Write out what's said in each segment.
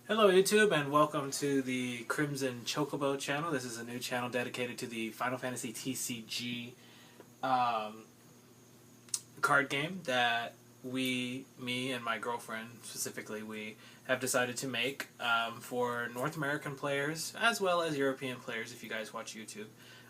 Hello YouTube and welcome to the Crimson Chocobo channel. This is a new channel dedicated to the Final Fantasy TCG card game that me and my girlfriend specifically, we have decided to make for North American players as well as European players if you guys watch YouTube.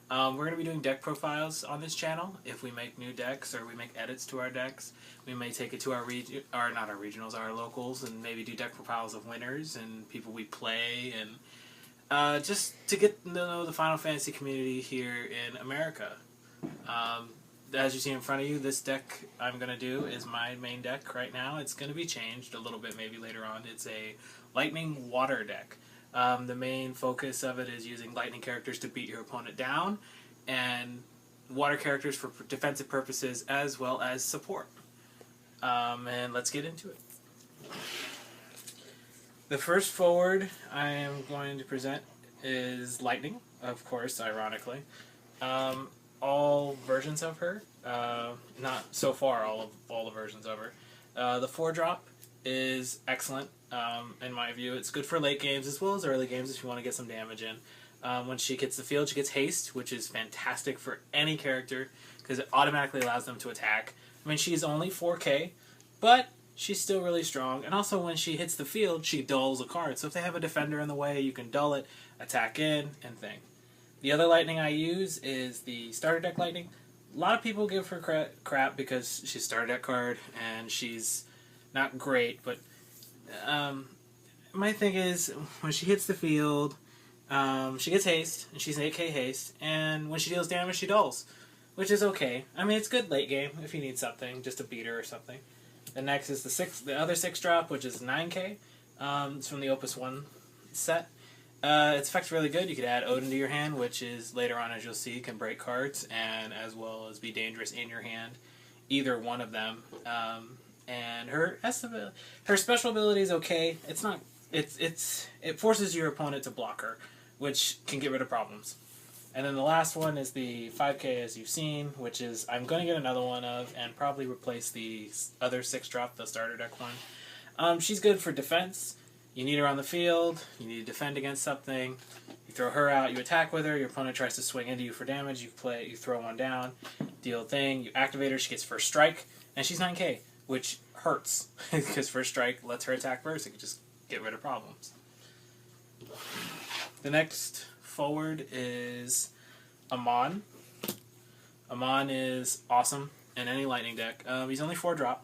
We're going to be doing deck profiles on this channel. If we make new decks or we make edits to our decks, we may take it to our our locals, and maybe do deck profiles of winners and people we play, and just to get to know the Final Fantasy community here in America. As you see in front of you, this deck I'm going to do is my main deck right now. It's going to be changed a little bit maybe later on. It's a Lightning Water deck. The main focus of it is using lightning characters to beat your opponent down, and water characters for defensive purposes as well as support. And let's get into it. The first forward I am going to present is Lightning, of course, ironically. All versions of her, not so far all the versions of her. The 4-drop is excellent. In my view, it's good for late games as well as early games if you want to get some damage in. When she gets the field, she gets haste, which is fantastic for any character because it automatically allows them to attack. I mean, she's only 4K, but she's still really strong. And also, when she hits the field, she dulls a card. So if they have a defender in the way, you can dull it, attack in, and thing. The other Lightning I use is the starter deck Lightning. A lot of people give her crap because she's a starter deck card and she's not great, but my thing is, when she hits the field, she gets haste, and she's an 8K haste, and when she deals damage, she dulls, which is okay. I mean, it's good late game if you need something, just a beater or something. The next is the other 6-drop, which is 9K. It's from the Opus 1 set. Its effect's really good. You could add Odin to your hand, which is, later on as you'll see, can break cards, and as well as be dangerous in your hand. Either one of them. And her special ability is okay. It's not. It forces your opponent to block her, which can get rid of problems. And then the last one is the 5K, as you've seen, which is I'm going to get another one of and probably replace the other 6-drop, the starter deck one. She's good for defense. You need her on the field. You need to defend against something. You throw her out. You attack with her. Your opponent tries to swing into you for damage. You throw one down. Deal thing. You activate her. She gets first strike, and she's 9K. Which hurts, because first strike lets her attack first. It can just get rid of problems. The next forward is Amon. Amon is awesome in any Lightning deck. He's only 4-drop.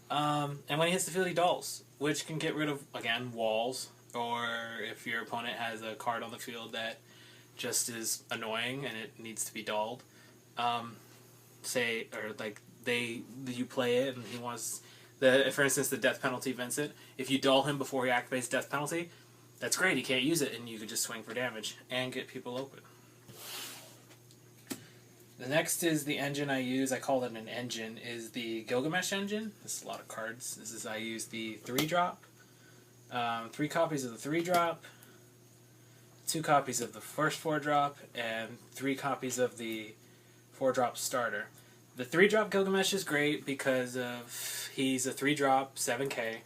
And when he hits the field, he dulls, which can get rid of, again, walls, or if your opponent has a card on the field that just is annoying and it needs to be dulled. You play it and he wants for instance, the death penalty Vincent. If you dull him before he activates death penalty, that's great. He can't use it, and you could just swing for damage and get people open. The next is the engine I use. I call it an engine. Is the Gilgamesh engine. This is a lot of cards. I use the 3-drop. 3 copies of the 3-drop. 2 copies of the first 4-drop, and 3 copies of the 4-drop starter. The 3-drop Gilgamesh is great because he's a 3-drop 7K,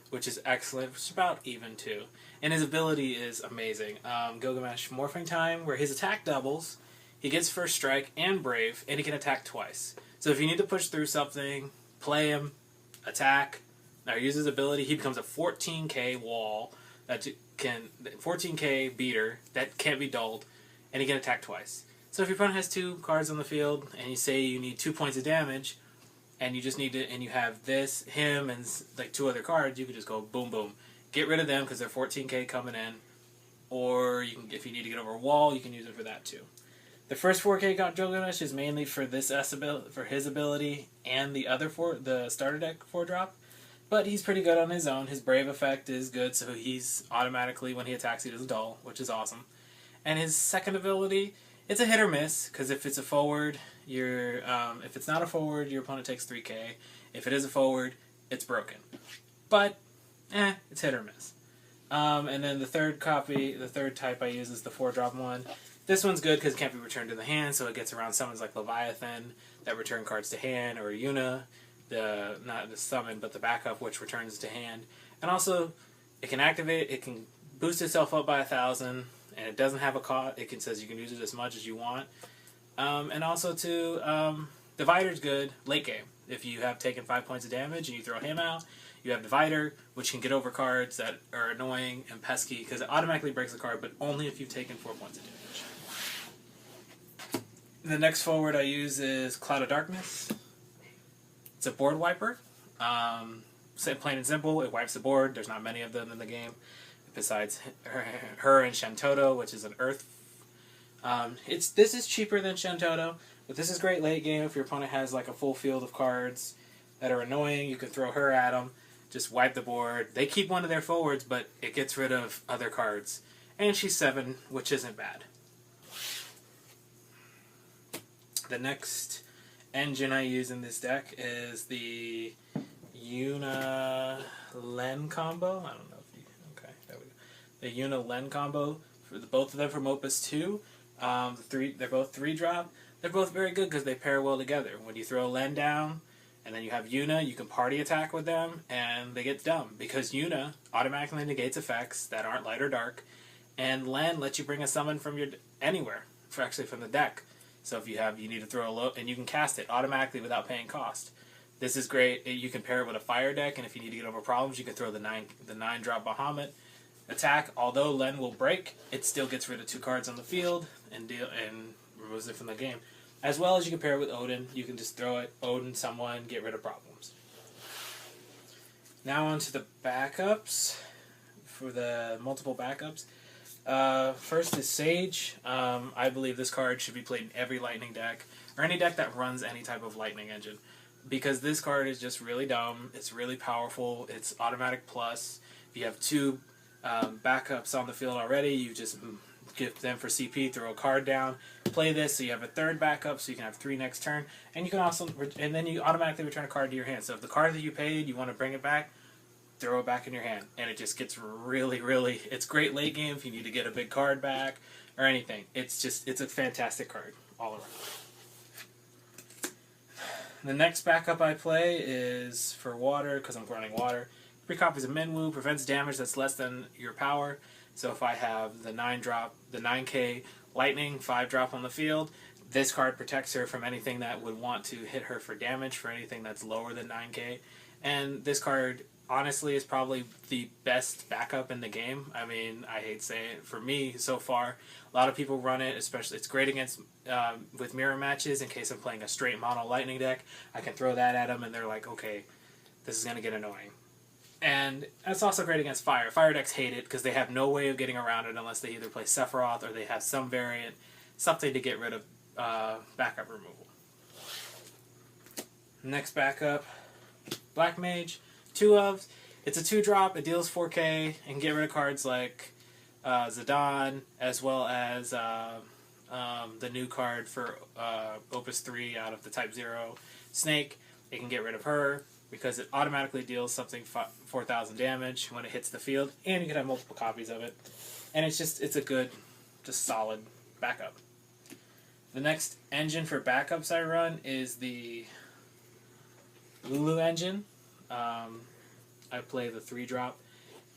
which is excellent. It's about even too. And his ability is amazing. Gilgamesh Morphing Time, where his attack doubles, he gets first strike and brave, and he can attack twice. So if you need to push through something, play him, attack, now use his ability, he becomes a 14K wall, 14K beater that can't be dulled, and he can attack twice. So if your opponent has 2 cards on the field, and you say you need 2 points of damage, and you just need to, and you have him, and like 2 other cards, you can just go boom, boom, get rid of them because they're 14K coming in, or you can, if you need to get over a wall, you can use it for that too. The first 4K Gilgamesh is mainly for for his ability, and the starter deck 4-drop, but he's pretty good on his own. His Brave effect is good, so he's automatically, when he attacks, he doesn't dull, which is awesome. And his second ability, it's a hit or miss, because if it's a forward, if it's not a forward, your opponent takes 3K. If it is a forward, it's broken. But, it's hit or miss. And then the third type I use is the 4-drop one. This one's good because it can't be returned to the hand, so it gets around summons like Leviathan that return cards to hand, or Yuna, not the summon, but the backup, which returns to hand. And also, It can activate. It can boost itself up by 1,000, and it doesn't have a cost. It says you can use it as much as you want. And also too, Divider's good late game. If you have taken 5 points of damage and you throw him out, you have Divider, which can get over cards that are annoying and pesky because it automatically breaks the card, but only if you've taken 4 points of damage. The next forward I use is Cloud of Darkness. It's a board wiper. Plain and simple, it wipes the board. There's not many of them in the game, besides her and Shantoto, which is an Earth. This is cheaper than Shantoto, but this is great late game if your opponent has like a full field of cards that are annoying. You can throw her at them, just wipe the board. They keep one of their forwards, but it gets rid of other cards. And she's 7, which isn't bad. The next engine I use in this deck is the Yuna Len combo. I don't know if you... Okay, there we go. The Yuna Len combo, for both of them from Opus 2. They're both 3-drop. They're both very good because they pair well together. When you throw Len down, and then you have Yuna, you can party attack with them, and they get dumb. Because Yuna automatically negates effects that aren't light or dark, and Len lets you bring a summon from anywhere, actually from the deck. So if you need to throw a low, and you can cast it automatically without paying cost. This is great. You can pair it with a fire deck, and if you need to get over problems, you can throw the 9-drop Bahamut attack. Although Len will break, it still gets rid of 2 cards on the field and removes it from the game. As well as you can pair it with Odin. You can just throw it, Odin, someone, get rid of problems. Now on to the backups. For the multiple backups. First is Sage. I believe this card should be played in every Lightning deck, or any deck that runs any type of Lightning engine. Because this card is just really dumb, it's really powerful, it's automatic plus. If you have 2 backups on the field already, you just give them for CP, throw a card down, play this so you have a 3rd backup so you can have 3 next turn, and you can also, and then you automatically return a card to your hand. So if the card that you paid, you want to bring it back, throw it back in your hand, and it just gets really, it's great late game if you need to get a big card back or anything. It's a fantastic card all around. The next backup I play is for water, because I'm running water. 3 copies of Minwu, prevents damage that's less than your power. So if I have the 9-drop, the 9k lightning, 5-drop on the field, this card protects her from anything that would want to hit her for damage, for anything that's lower than 9k. And this card, honestly, is probably the best backup in the game. I mean, I hate saying it. For me, so far, a lot of people run it, especially, it's great against, with mirror matches, in case I'm playing a straight mono lightning deck. I can throw that at them, and they're like, okay, this is going to get annoying. And it's also great against fire. Fire decks hate it, because they have no way of getting around it unless they either play Sephiroth, or they have some variant, something to get rid of backup removal. Next backup, Black Mage, 2 of. It's a 2-drop, it deals 4k, and get rid of cards like Zidane, as well as the new card for Opus 3 out of the Type 0, Snake. It can get rid of her, because it automatically deals something 4,000 damage when it hits the field, and you can have multiple copies of it. And it's a good, just solid backup. The next engine for backups I run is the Lulu engine. I play the 3-drop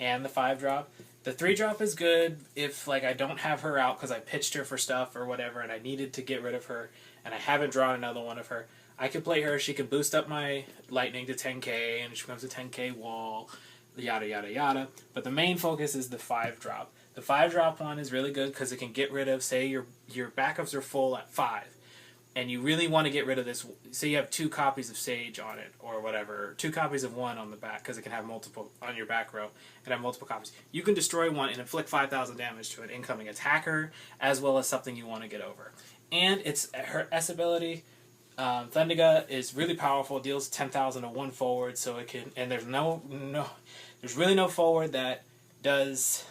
and the 5-drop. The 3-drop is good if I don't have her out because I pitched her for stuff or whatever and I needed to get rid of her and I haven't drawn another one of her. I can play her, she can boost up my lightning to 10k and she becomes a 10k wall, yada yada yada. But the main focus is the 5-drop. The 5-drop one is really good because it can get rid of, say your backups are full at 5. And you really want to get rid of this. Say you have 2 copies of Sage on it, or whatever. 2 copies of one on the back, because it can have multiple on your back row. It can have multiple copies. You can destroy one and inflict 5,000 damage to an incoming attacker, as well as something you want to get over. And her S ability, Thundiga, is really powerful. It deals 10,000 to 1 forward, so it can. And there's there's really no forward that does.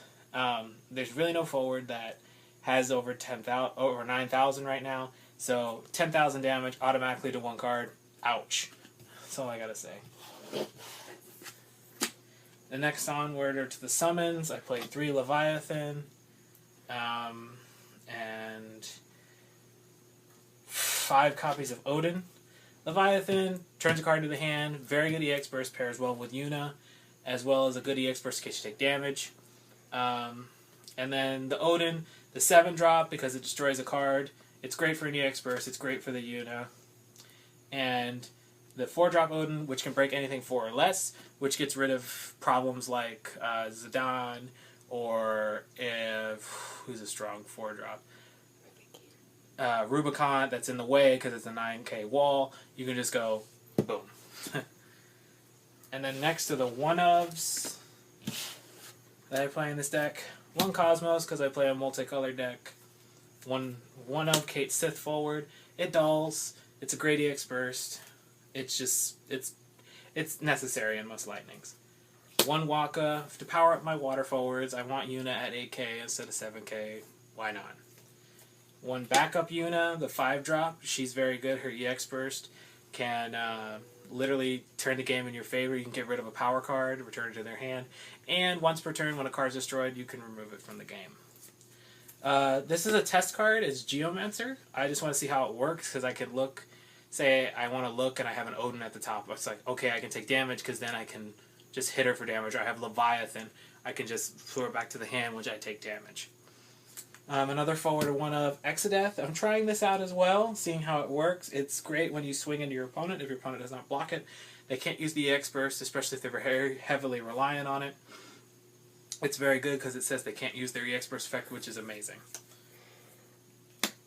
There's really no forward that has over 9,000 right now. So, 10,000 damage automatically to 1 card. Ouch. That's all I gotta say. The next onward are to the summons. I played 3 Leviathan. And 5 copies of Odin. Leviathan turns a card to the hand. Very good EX burst, pairs well with Yuna. as well as a good EX burst in case you take damage. And then the Odin, the 7-drop, because it destroys a card. It's great for an EX burst. It's great for the Yuna. And the 4-drop Odin, which can break anything 4 or less, which gets rid of problems like Zidane, or who's a strong 4-drop? Rubicon, that's in the way because it's a 9k wall. You can just go boom. And then next to the 1-ofs that I play in this deck, 1 Cosmos because I play a multicolored deck. 1-of Kate Sith forward. It dulls. It's a great EX burst. It's just it's necessary in most lightnings. 1 Waka to power up my water forwards. I want Yuna at 8k instead of 7k. Why not? 1 backup Yuna, the 5-drop. She's very good. Her EX burst can literally turn the game in your favor. You can get rid of a power card, return it to their hand, and once per turn when a card is destroyed, you can remove it from the game. This is a test card. It's Geomancer. I just want to see how it works because I could look, say I want to look and I have an Odin at the top. It's like, okay, I can take damage because then I can just hit her for damage. Or I have Leviathan. I can just throw it back to the hand, which I take damage. Another forward 1-of Exodeth. I'm trying this out as well, seeing how it works. It's great when you swing into your opponent. If your opponent does not block it, they can't use the EX burst, especially if they're very heavily reliant on it. It's very good because it says they can't use their EX burst effect, which is amazing.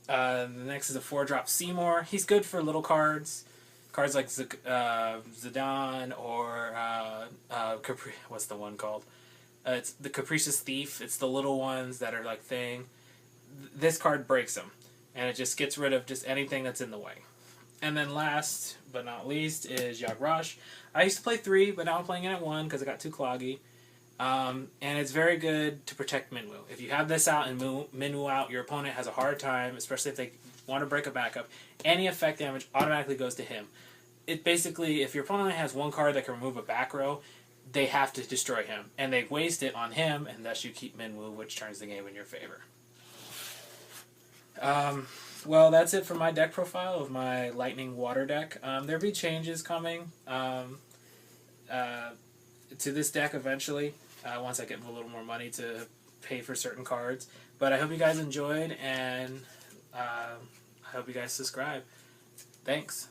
The next is a 4-drop Seymour. He's good for little cards. Cards like Zidane or what's the one called? It's the Capricious Thief. It's the little ones that are like thing. This card breaks them, and it just gets rid of just anything that's in the way. And then last but not least is Yagrash. I used to play 3, but now I'm playing it at 1 because I got too cloggy. And it's very good to protect Minwu. If you have this out and Minwu out, your opponent has a hard time, especially if they want to break a backup. Any effect damage automatically goes to him. It basically, if your opponent has 1 card that can remove a back row, they have to destroy him. And they waste it on him, and thus you keep Minwu, which turns the game in your favor. Well, that's it for my deck profile of my Lightning Water deck. There'll be changes coming to this deck eventually, once I get a little more money to pay for certain cards. But I hope you guys enjoyed, and I hope you guys subscribe. Thanks.